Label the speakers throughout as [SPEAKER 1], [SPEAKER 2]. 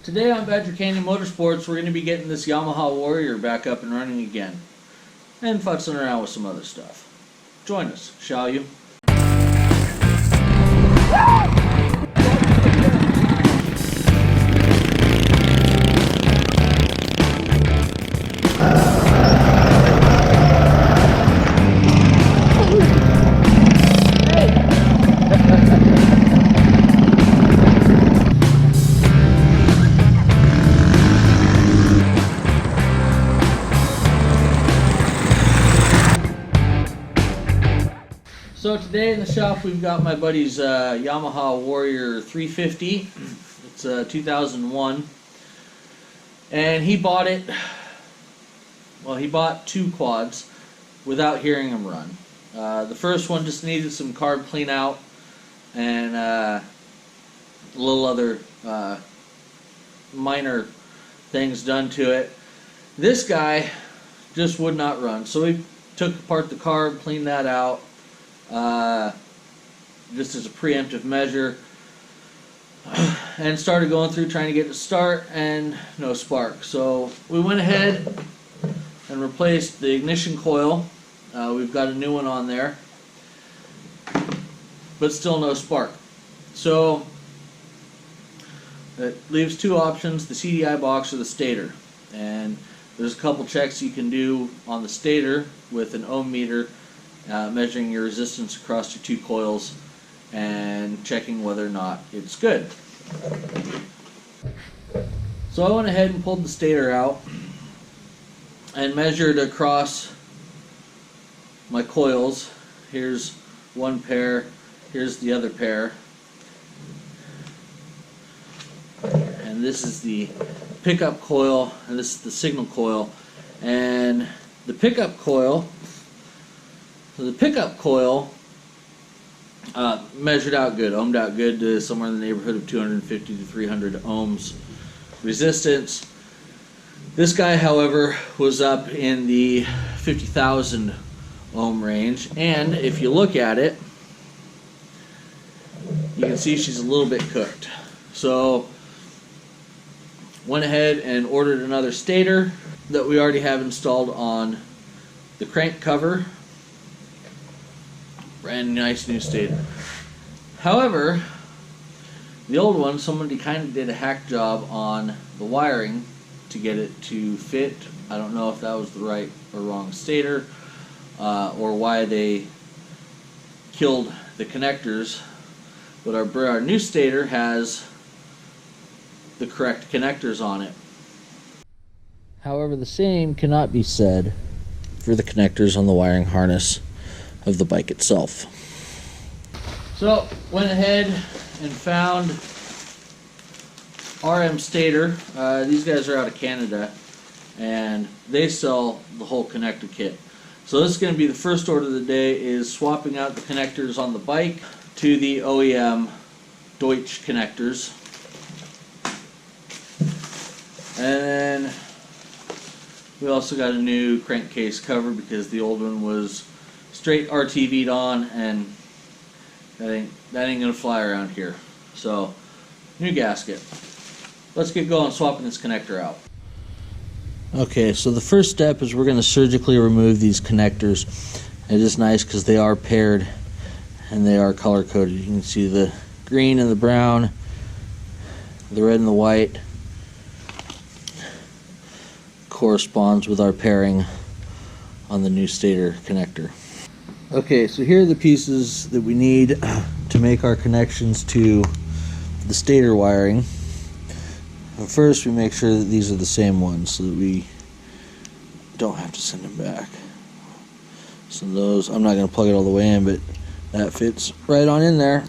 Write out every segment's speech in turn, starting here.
[SPEAKER 1] Today on Badger Canyon Motorsports, we're going to be getting this Yamaha Warrior back up and running again, and futzing around with some other stuff. Join us, shall you? So today in the shop we've got my buddy's Yamaha Warrior 350. It's 2001, and he bought it. Well, he bought two quads without hearing them run. The first one just needed some carb clean out and a little other minor things done to it. This guy just would not run, so we took apart the carb, cleaned that out. Just as a preemptive measure, and started going through trying to get it to start, and no spark. So we went ahead and replaced the ignition coil. We've got a new one on there, but still no spark. So it leaves two options: the CDI box or the stator. And there's a couple checks you can do on the stator with an ohm meter, measuring your resistance across your two coils and checking whether or not it's good. So I went ahead and pulled the stator out and measured across my coils. Here's one pair, here's the other pair, and this is the pickup coil, and this is the signal coil. And the pickup coil, measured out good, ohmed out good to somewhere in the neighborhood of 250 to 300 ohms resistance. This guy, however, was up in the 50,000 ohm range, and if you look at it, you can see she's a little bit cooked. So went ahead and ordered another stator that we already have installed on the crank cover. Brand nice new stator. However, the old one, somebody kind of did a hack job on the wiring to get it to fit. I don't know if that was the right or wrong stator, or why they killed the connectors, but our new stator has the correct connectors on it. However, the same cannot be said for the connectors on the wiring harness of the bike itself. So went ahead and found RM Stator. These guys are out of Canada, and they sell the whole connector kit. So this is going to be the first order of the day, is swapping out the connectors on the bike to the OEM Deutsch connectors. And then we also got a new crankcase cover because the old one was straight RTV'd on, and that ain't gonna fly around here. So new gasket. Let's get going swapping this connector out. Okay, so the first step is we're going to surgically remove these connectors. It is nice because they are paired and they are color coded. You can see the green and the brown, the red and the white corresponds with our pairing on the new stator connector. Okay, so here are the pieces that we need to make our connections to the stator wiring. First, we make sure that these are the same ones so that we don't have to send them back. So those, I'm not going to plug it all the way in, but that fits right on in there.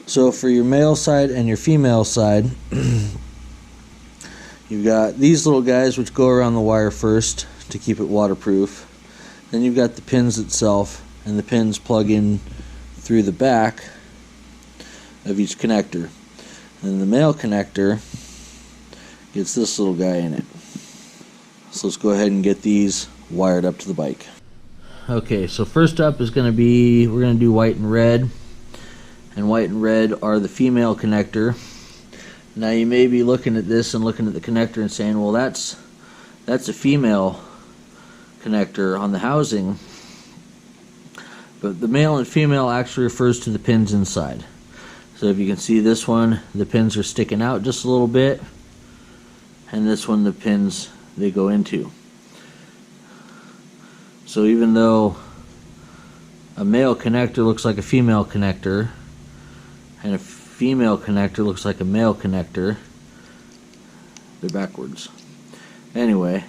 [SPEAKER 1] So for your male side and your female side, you've got these little guys which go around the wire first to keep it waterproof. Then you've got the pins itself, and the pins plug in through the back of each connector. And the male connector gets this little guy in it. So let's go ahead and get these wired up to the bike. Okay, so first up is going to be, we're going to do white and red. and white and red are the female connector. Now you may be looking at this and looking at the connector and saying, well, that's a female connector on the housing. But the male and female actually refers to the pins inside. So if you can see this one, the pins are sticking out just a little bit, and this one, the pins, they go into. So even though a male connector looks like a female connector, and a female connector looks like a male connector, they're backwards. Anyway.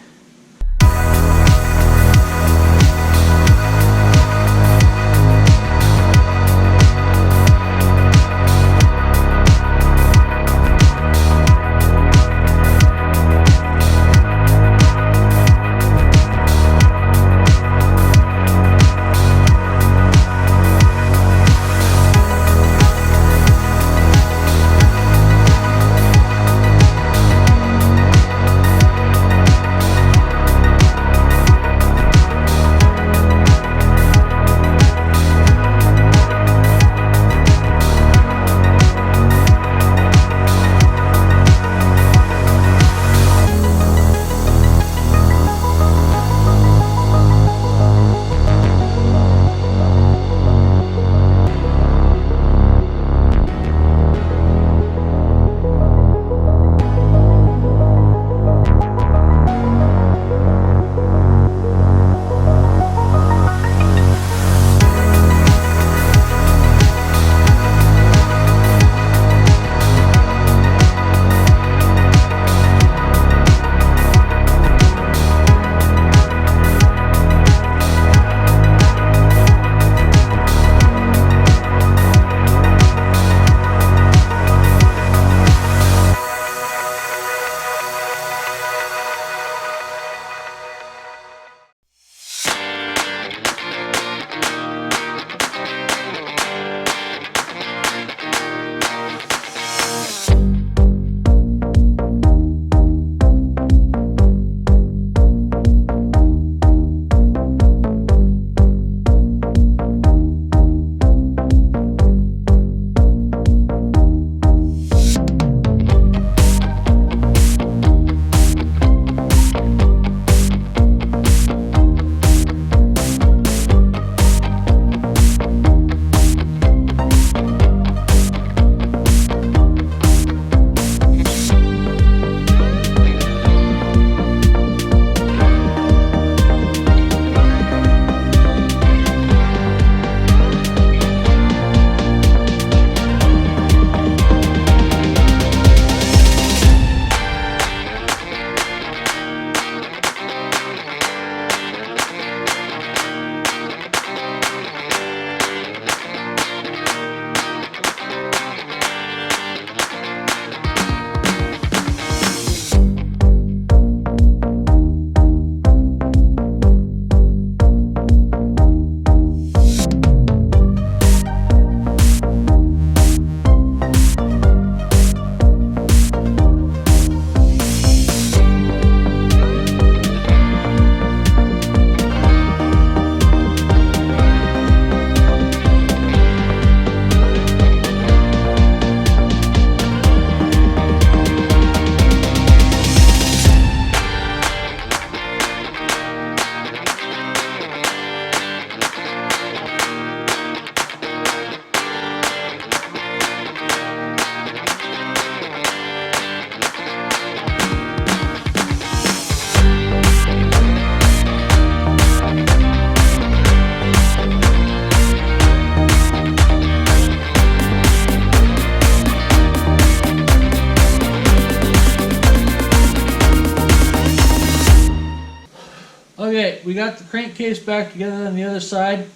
[SPEAKER 1] Okay, we got the crankcase back together on the other side,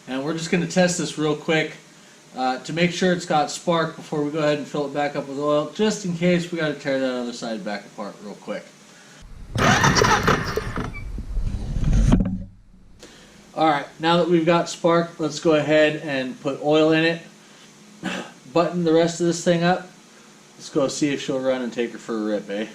[SPEAKER 1] and we're just going to test this real quick to make sure it's got spark before we go ahead and fill it back up with oil, just in case we got to tear that other side back apart real quick. Alright, now that we've got spark, let's go ahead and put oil in it, button the rest of this thing up. Let's go see if she'll run and take her for a rip, eh?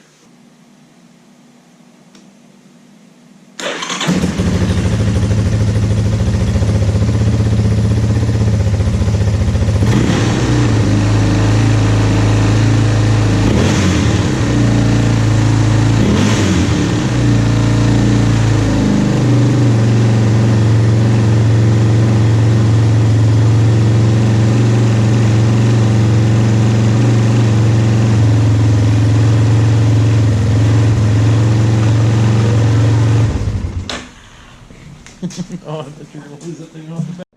[SPEAKER 2] Oh, I thought you were gonna lose that thing off the back.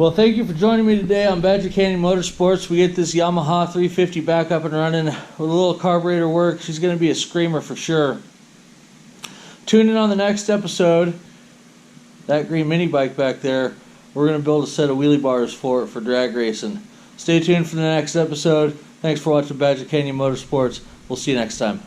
[SPEAKER 1] Well, thank you for joining me today on Badger Canyon Motorsports. We get this Yamaha 350 back up and running with a little carburetor work. She's going to be a screamer for sure. Tune in on the next episode. That green mini bike back there, we're going to build a set of wheelie bars for it for drag racing. Stay tuned for the next episode. Thanks for watching Badger Canyon Motorsports. We'll see you next time.